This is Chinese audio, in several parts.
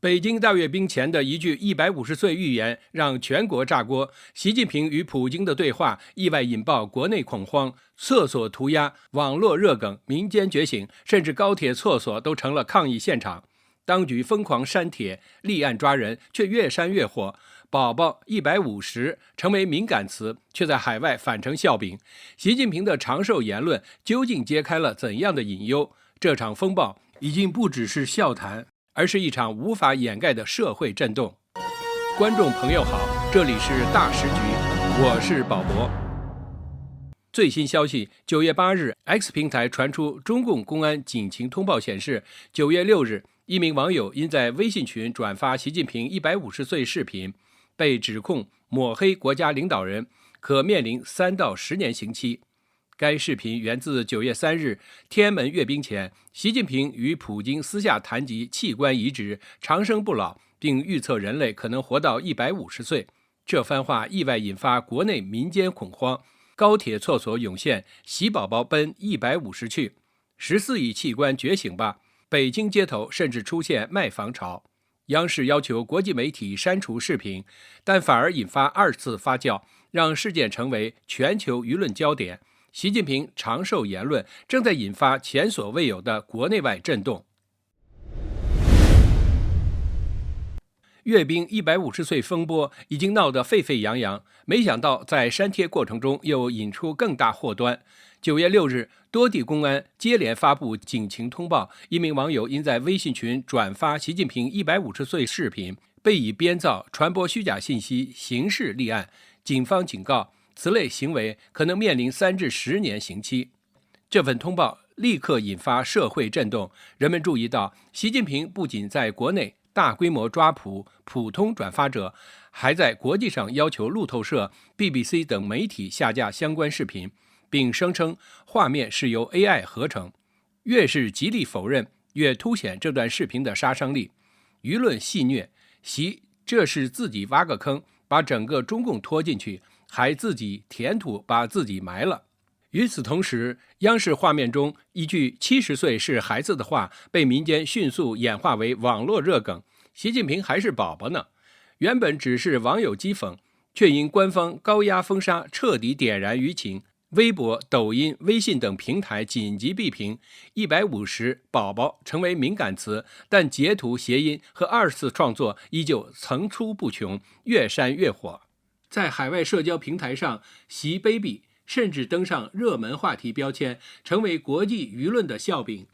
北京大阅兵前的一句150岁预言让全国炸锅，习近平与普京的对话意外引爆国内恐慌，厕所涂鸦、网络热梗、民间觉醒，甚至高铁厕所都成了抗议现场。当局疯狂删帖、立案抓人，却越删越火。宝宝150成为敏感词，却在海外反成笑柄。习近平的长寿言论究竟揭开了怎样的隐忧？这场风暴已经不只是笑谈，而是一场无法掩盖的社会震动。观众朋友好，这里是大时局，我是宝博。最新消息，9月8日 ，X 平台传出中共公安警情通报显示，9月6日，一名网友因在微信群转发习近平150岁视频，被指控抹黑国家领导人，可面临3到10年刑期。该视频源自9月3日天安门阅兵前，习近平与普京私下谈及器官移植、长生不老，并预测人类可能活到150岁。这番话意外引发国内民间恐慌，高铁厕所涌现，喜宝宝奔150去，14亿器官觉醒吧！北京街头甚至出现卖房潮。央视要求国际媒体删除视频，但反而引发2次发酵，让事件成为全球舆论焦点。习近平长寿言论正在引发前所未有的国内外震动。阅兵150岁风波已经闹得沸沸扬扬，没想到在删帖过程中又引出更大祸端。9月6日，多地公安接连发布警情通报，一名网友因在微信群转发习近平150岁视频，被以编造、传播虚假信息刑事立案。警方警告，此类行为可能面临3至10年刑期。这份通报立刻引发社会震动，人们注意到，习近平不仅在国内大规模抓捕普通转发者，还在国际上要求路透社、BBC 等媒体下架相关视频，并声称画面是由 AI 合成。越是极力否认，越凸显这段视频的杀伤力。舆论戏谑，习这是自己挖个坑，把整个中共拖进去，还自己填土把自己埋了。与此同时，央视画面中一句70岁是孩子的话被民间迅速演化为网络热梗，习近平还是宝宝呢。原本只是网友讥讽，却因官方高压封杀彻底点燃舆情，微博、抖音、微信等平台紧急闭屏，150宝宝成为敏感词，但截图、谐音和2次创作依旧层出不穷，越删越火。在海外社交平台上，习 baby 甚至登上热门话题标签，成为国际舆论的笑柄。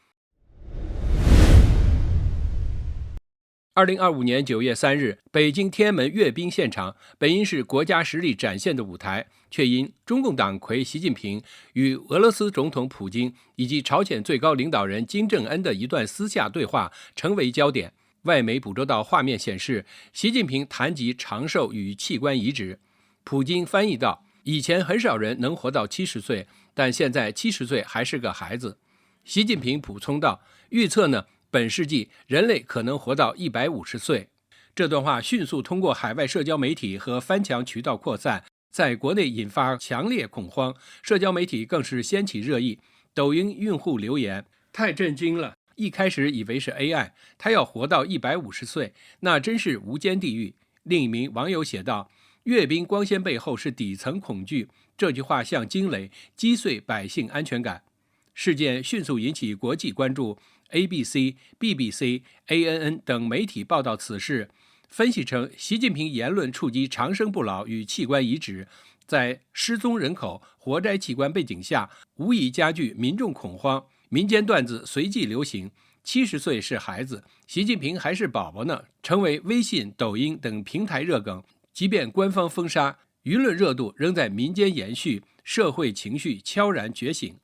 2025年9月3日，北京天安门阅兵现场本应是国家实力展现的舞台，却因中共党魁习近平与俄罗斯总统普京以及朝鲜最高领导人金正恩的一段私下对话成为焦点。外媒捕捉到画面显示，习近平谈及长寿与器官移植，普京翻译道：以前很少人能活到70岁，但现在70岁还是个孩子。习近平补充道：预测呢，本世纪人类可能活到150岁。这段话迅速通过海外社交媒体和翻墙渠道扩散，在国内引发强烈恐慌，社交媒体更是掀起热议。抖音用户留言：太震惊了，一开始以为是 AI， 他要活到150岁，那真是无间地狱。另一名网友写道：阅兵光鲜背后是底层恐惧，这句话像惊雷，击碎百姓安全感。事件迅速引起国际关注， ABC、BBC、ANN 等媒体报道此事，分析称习近平言论触及长生不老与器官移植，在失踪人口、活摘器官背景下，无疑加剧民众恐慌。民间段子随即流行，70岁是孩子，习近平还是宝宝呢，成为微信、抖音等平台热梗。即便官方封杀，舆论热度仍在民间延续，社会情绪悄然觉醒。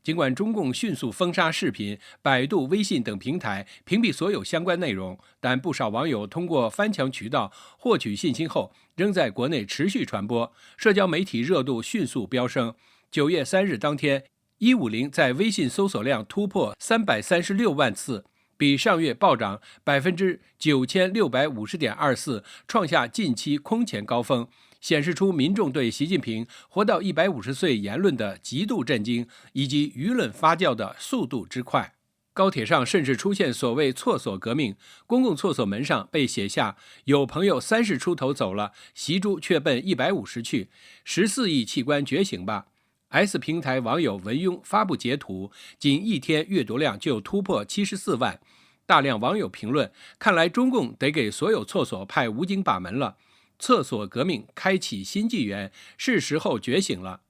尽管中共迅速封杀视频，百度、微信等平台屏蔽所有相关内容，但不少网友通过翻墙渠道获取信息后，仍在国内持续传播，社交媒体热度迅速飙升。9月3日当天，150在微信搜索量突破336万次，比上月暴涨9650.24%，创下近期空前高峰，显示出民众对习近平活到150岁言论的极度震惊，以及舆论发酵的速度之快。高铁上甚至出现所谓厕所革命，公共厕所门上被写下有朋友30出头走了，习猪却奔150去，14亿器官觉醒吧。S 平台网友文庸发布截图，仅1天阅读量就突破74万。大量网友评论，看来中共得给所有厕所派武警把门了，厕所革命开启新纪元，是时候觉醒了。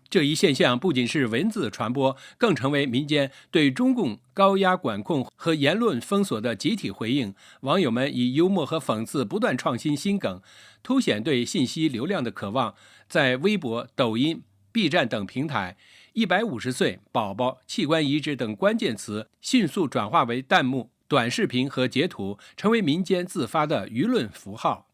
这一现象不仅是文字传播，更成为民间对中共高压管控和言论封锁的集体回应。网友们以幽默和讽刺不断创新新梗，凸显对信息流量的渴望。在微博、抖音、B 站等平台，150岁、宝宝、器官移植等关键词迅速转化为弹幕、短视频和截图，成为民间自发的舆论符号。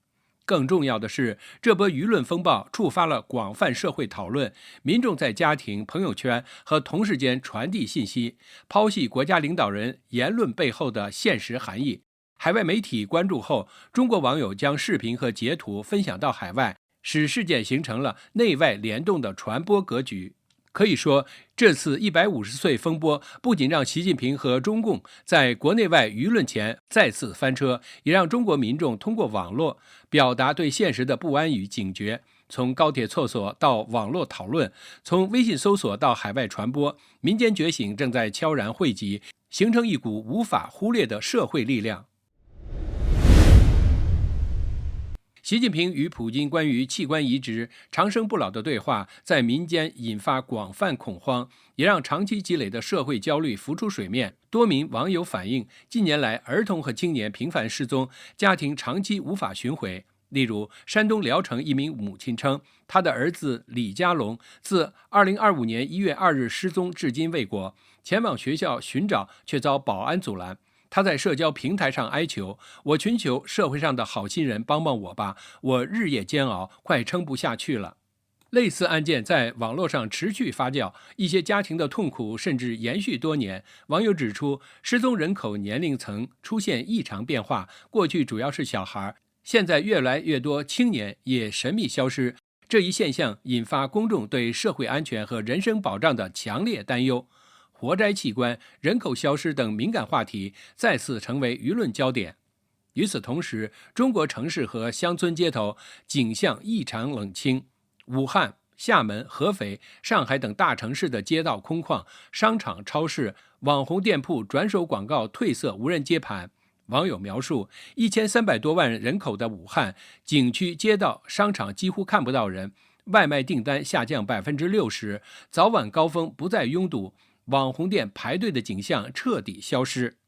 更重要的是，这波舆论风暴触发了广泛社会讨论，民众在家庭、朋友圈和同事间传递信息，剖析国家领导人言论背后的现实含义。海外媒体关注后，中国网友将视频和截图分享到海外，使事件形成了内外联动的传播格局。可以说，这次150岁风波不仅让习近平和中共在国内外舆论前再次翻车，也让中国民众通过网络表达对现实的不安与警觉。从高铁厕所到网络讨论，从微信搜索到海外传播，民间觉醒正在悄然汇集，形成一股无法忽略的社会力量。习近平与普京关于器官移植长生不老的对话，在民间引发广泛恐慌，也让长期积累的社会焦虑浮出水面。多名网友反映，近年来儿童和青年频繁失踪，家庭长期无法寻回。例如，山东聊城一名母亲称，她的儿子李家龙自2025年1月2日失踪至今未果，前往学校寻找却遭保安阻拦。他在社交平台上哀求，我寻求社会上的好心人帮帮我吧，我日夜煎熬，快撑不下去了。类似案件在网络上持续发酵，一些家庭的痛苦甚至延续多年。网友指出，失踪人口年龄层出现异常变化，过去主要是小孩，现在越来越多青年也神秘消失。这一现象引发公众对社会安全和人身保障的强烈担忧。活摘器官、人口消失等敏感话题再次成为舆论焦点。与此同时，中国城市和乡村街头景象异常冷清，武汉、厦门、合肥、上海等大城市的街道空旷，商场、超市、网红店铺转手广告褪色，无人接盘。网友描述，1300多万人口的武汉，景区、街道、商场几乎看不到人，外卖订单下降60%，早晚高峰不再拥堵，网红店排队的景象彻底消失。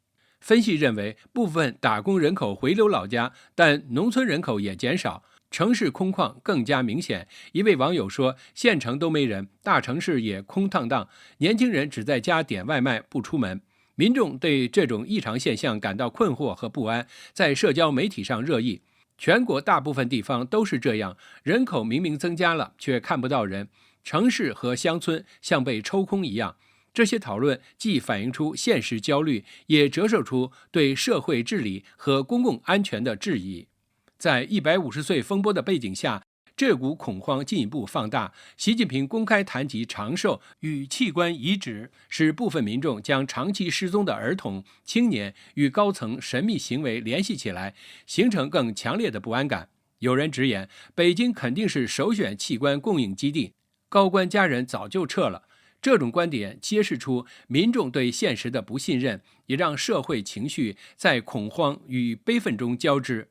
分析认为，部分打工人口回流老家，但农村人口也减少，城市空旷更加明显。一位网友说，县城都没人，大城市也空荡荡，年轻人只在家点外卖不出门。民众对这种异常现象感到困惑和不安，在社交媒体上热议。全国大部分地方都是这样，人口明明增加了，却看不到人，城市和乡村像被抽空一样。这些讨论既反映出现实焦虑，也折射出对社会治理和公共安全的质疑。在150岁风波的背景下，这股恐慌进一步放大。习近平公开谈及长寿与器官移植，使部分民众将长期失踪的儿童、青年与高层神秘行为联系起来，形成更强烈的不安感。有人直言，北京肯定是首选器官供应基地，高官家人早就撤了。这种观点揭示出民众对现实的不信任，也让社会情绪在恐慌与悲愤中交织。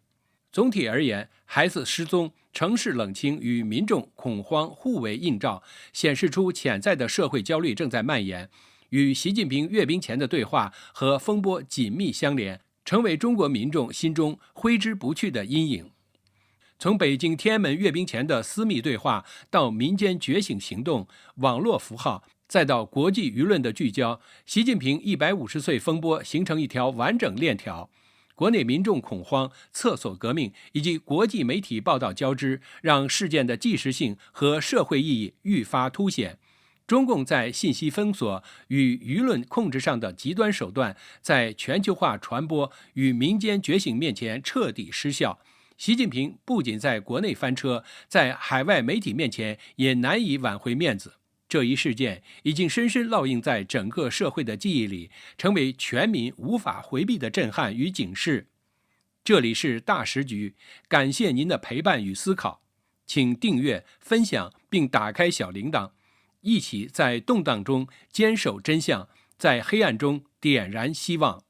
总体而言，孩子失踪、城市冷清与民众恐慌互为映照，显示出潜在的社会焦虑正在蔓延，与习近平阅兵前的对话和风波紧密相连，成为中国民众心中挥之不去的阴影。从北京天安门阅兵前的私密对话，到民间觉醒行动、网络符号，再到国际舆论的聚焦，习近平150岁风波形成一条完整链条。国内民众恐慌、厕所革命以及国际媒体报道交织，让事件的即时性和社会意义愈发凸显。中共在信息封锁与舆论控制上的极端手段，在全球化传播与民间觉醒面前彻底失效。习近平不仅在国内翻车，在海外媒体面前也难以挽回面子。这一事件已经深深烙印在整个社会的记忆里，成为全民无法回避的震撼与警示。这里是大时局，感谢您的陪伴与思考，请订阅、分享并打开小铃铛，一起在动荡中坚守真相，在黑暗中点燃希望。